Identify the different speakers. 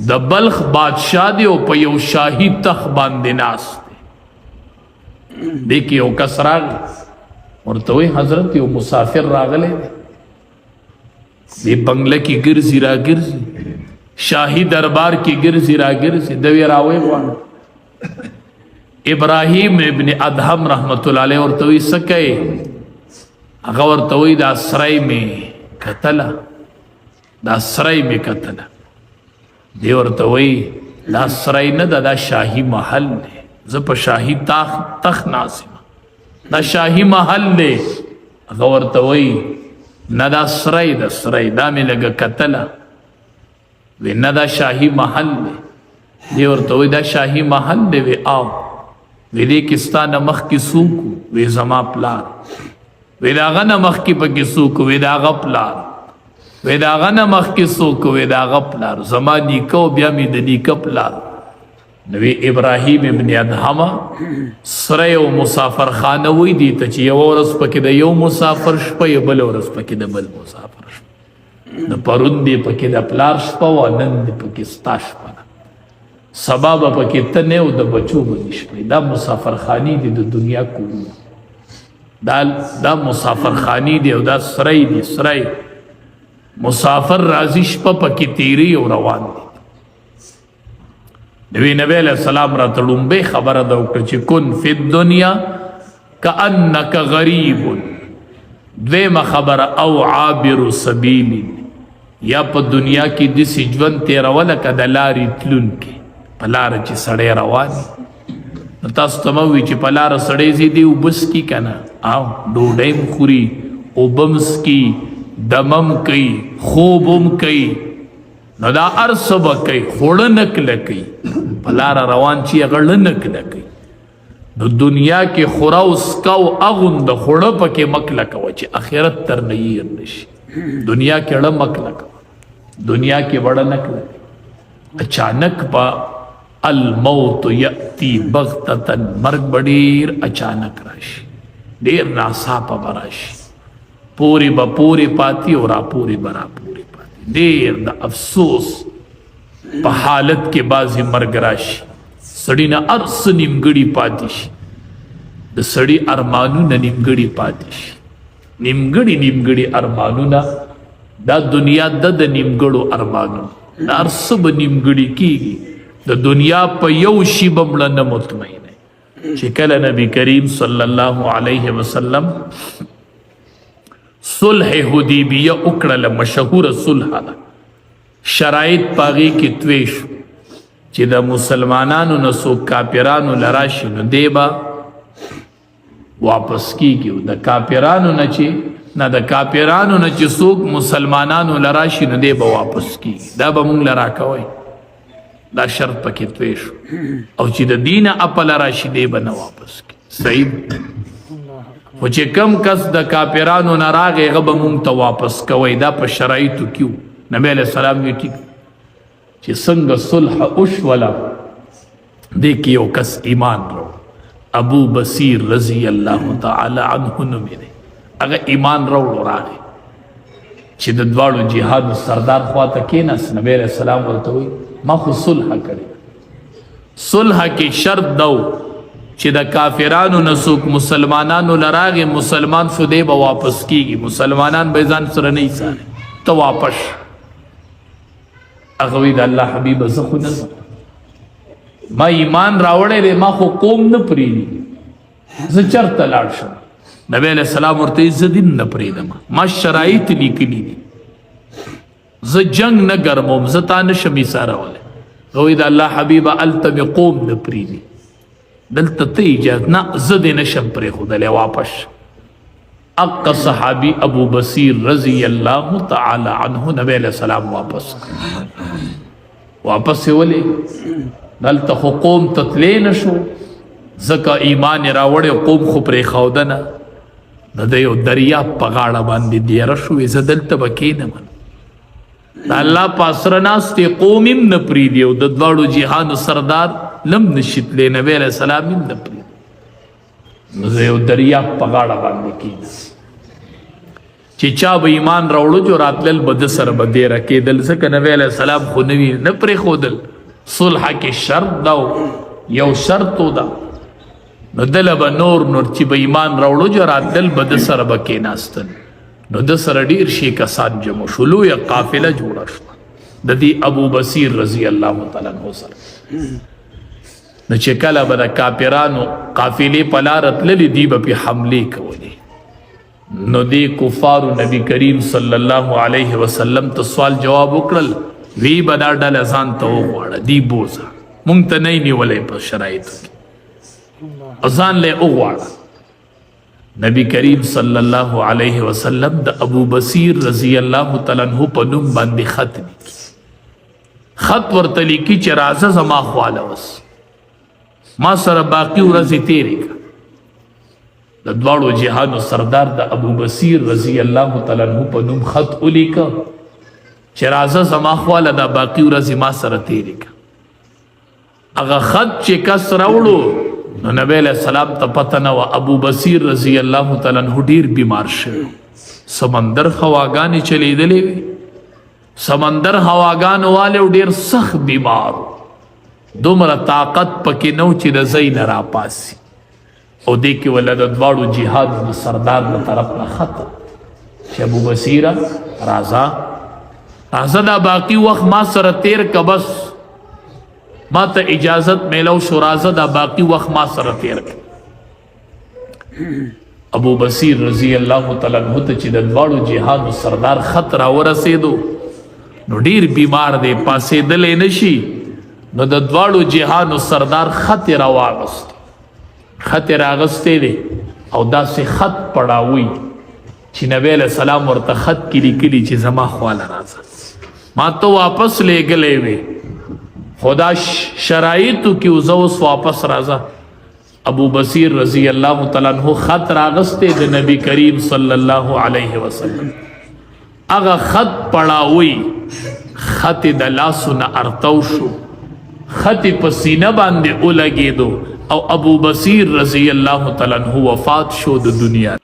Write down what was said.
Speaker 1: د بلخ بادشاہ دی او په یو شاهي تخت باندې ناست دی. دی کې یو کس راغی ورته وایي حضرت یو مسافر راغلی دی دی بنگله کې ګرځي را ګرځي شاهي دربار کې ګرځي را ګرځي د وی راوی غواړي. ابراهیم ابن ادهم رحمت الله علیه ورته وایي څه کوې؟ هغه ورته وایي دا سرای مې کتله دا سرای مې کتله. دی ورته وایي دا سرای نه ده دا شاهي محل دی زه په شاهي تخت ناست یم دا شاهي محل دی. هغه ورته وایي نه دا سرای ده سرای دا مې لږه کتله وی نه دا شاهي محل دی. دی ورته وایي دا شاهي محل دی. وی آو وی دی کې ستا نه مخکې څوک وی زما پلار وی د هغه نه مخکې پکې څوک وی د هغه پلار وی د هغه نه مخکې څوک وی د هغه پلار زما نیکه او بیا مې د نیکه پلار. نو وی ابراهیم ابن ادهم سره یو مسافر خانه وی دی ته چې یوه ورځ پکې د یو مسافر شپه یې بله ورځ پکې د بل مسافر شپه د پرون دی پکې د پلار شپه وه نن دی پکې ستا شپه ده سبا به پکې ته نه او د بچو به دې شپې. دا مسافر خانې دي د دنیا کورونه دا مسافر خانی دی او دا سرائی دی سرائی مسافر راضی شپه پکی تیری او روان دی. نبی علیہ السلام را تلومبے خبر دا وکړه چې کن فی الدنیا کأنک غریب. دویم خبر او عابر سبیل یا په دنیا کې دسی ژوند تیروله که د لارې تلونکي په لاره چې سړی روان نو تاسو ته مه وي چې په لاره سړی ځي دی اوبه څکي که نه او ډوډۍ م خوري اوبه م څکي دمه م کوي خوب هم کوي نو دا هر څه به کوي خوړه نه کلکوي په لاره روان چې هغه ړه نه کلکوي. نو دنیا کې خوره او څکه او اغونده خوړه پکې مه کلکوه چې آخرت تر نه هیر نشي. دنیا کې ړه مه کلکوه دنیا کې وړه نه کلکوي. اچانک به الموت یأتی بغتتن مرگ بډیر اچانک راشي ډیر ناڅاپه به راشي پوری به پوری پاتی او را پوری به را پوری پاتی. ډیر د افسوس په حالت کې بعضې مرګ راشي سړي نه هر څه نیمګړي پاتې شي د سړي ارمانونه نیمګړي پاتې شي نیمګړي ارمانونه دا دنیا د نیمګړو ارمانونه دا هر څه به نیمګړي کېږي. د دنیا په یو شي به مړه نه مطمئن چې کله نبی کریم صلی الله علیه وسلم صلح حدیبیه وکړله مشهوره صلح ده شرایط په هغې کې توی شو چې د مسلمانانو نه څوک کافرانو له راشي نو دی به واپس کېږي د کافرانو نه چې څوک مسلمانانو له راشي نو دی به واپس کېږي. دا به مونږ له راکوئ دا شرط پکې توی شو او چې د دینه اپله راشي دی به نه واپس کړي. صحیح خو چې کم کس د کافرانو نه راغی هغه به مونږ ته واپس کوئ. دا په شرایطو کې و. نبی علیه السلام وی ټیک چې څنګه صلح وشوله دې کې یو کس ایمان راوړ ابو بصیر رضی الله تعالی عنه نومې دی هغه ایمان راوړ راغی چې د دواړو جهادو سردار خواته کېناست. نبی علیه السلام ورته وایي ما خو صلح کړی صلح کې شرط دو چې د کافرانو نه څوک مسلمانانو له راغی مسلمان شو دی به واپس کېږي مسلمانان به ځان سره نه ایساري ته واپس هغه وایي د الله حبیبه زه خو نه ځم ما ایمان راوړی دی ما خو قوم نه پرېږدي زه چېرته لاړ شم. نبی علیه السلام ورته وایي زه دین نه پرېږدم ما شرایط لیکلي دي زه جنگ نه ګرموم زه تا نشم ایسارولی. هغوی د الله حبیبه هلته مې قوم نه پرېږدي دلته ته اجازه نه زه دې نشم پرېښودلی واپس. اقا صحابي ابو بصیر رضی الله تعالی عنه نبی علیہ السلام واپس ولی دلته خو قوم تتلی نشو ځکه ایمان راوړی قوم خو پرېښوده نه د یو دریاب په غاړه باندې دیره شوې زه دلته به کښېنم د الله په اسره ناستې قوم هم نه پرېږدي او د دواړو جهانو سردار لم نشي تللی نبی علیه السلام هم نه پرېږدي نو زه یو دریاب په غاړه باندې کښېنم چې چا به ایمان راوړو جو راتلل بد سره به ډېره کېدل ځکه نبی علیه السلام خو نه وي نه پرېښودل صلح کې شرط دا یو شرط دا نو دله به نور چې به ایمان راوړو جو راتلل بد سره به کېناستل نو د سره ډېر شي کسان جمع شو لویه قافله جوړه شوه د دې ابو بصیر رضی الله تعالی عنه سره نو چې کله به د کافرانو قافلې په لاره تللې دي به پې حملې کولې نو دی کفارو نبی کریم صلی الله علیه وسلم ته سوال جواب وکړل وی به دا ډله ځان ته وغواړه دی بوزه مونږ ته نه یې نیولی په شرایطو کې ځان له یې وغواړه نبی کریم صلی الله علیه وسلم د ابو بصیر رضی الله تعالی عنہ په نوم باندې خط لیکي خط ورته لیکي چې راځه زما خواله وس ما سره باقي ورځې تېرې کړه د دواړو جهانو سردار د ابو بصیر رضی الله تعالی عنہ په نوم خط ولیکه چې راځه زما خواله دا باقي ورځې ما سره تېرې کړه هغه خط چې کس راوړو نو نبی علیہ السلام ته پته نه وه ابو بصیر رضی الله تعالی عنہ ډېر بیمار شوی سمندر هواګانې چلیدلې وې سمندر هواګانو والی ډېر سخت بیمار دومره طاقت پکې نو چې د ځای نه راپاسي او دی کې ولا د دواړو جهاد د سردار د طرف نه خط چې ابو بصیره راځه دا باقي وخت ما سره تیر که بس ما ته اجازت میلو شو راځه دا باقي وخت ما سره تیر که ابو بصیر رضی الله تعالی عنہ ته چې د دواړو جهاد سردار خط راورسېدو نو ډیر بیمار دی پاسېدلی نشي نو د دواړو جهاد سردار خط یې راواغست خط راغسته دی او داسې خط پړاوی چې نبی علیہ السلام ورته خط کې لیکلي چې زما خواله راځه ما ته واپس لیږلی وې خدا شرایطو کې اوس اوس واپس راځه ابو بصیر رضی الله تعالی عنہ خط راغسته د نبی کریم صلی الله علیه وسلم هغه خط پړاوی خط د لاسو نه ارتو شو خط په سینه باندې ولګېدو او ابو بصیر رضی الله تعالی عنہ وفات شو د دنیا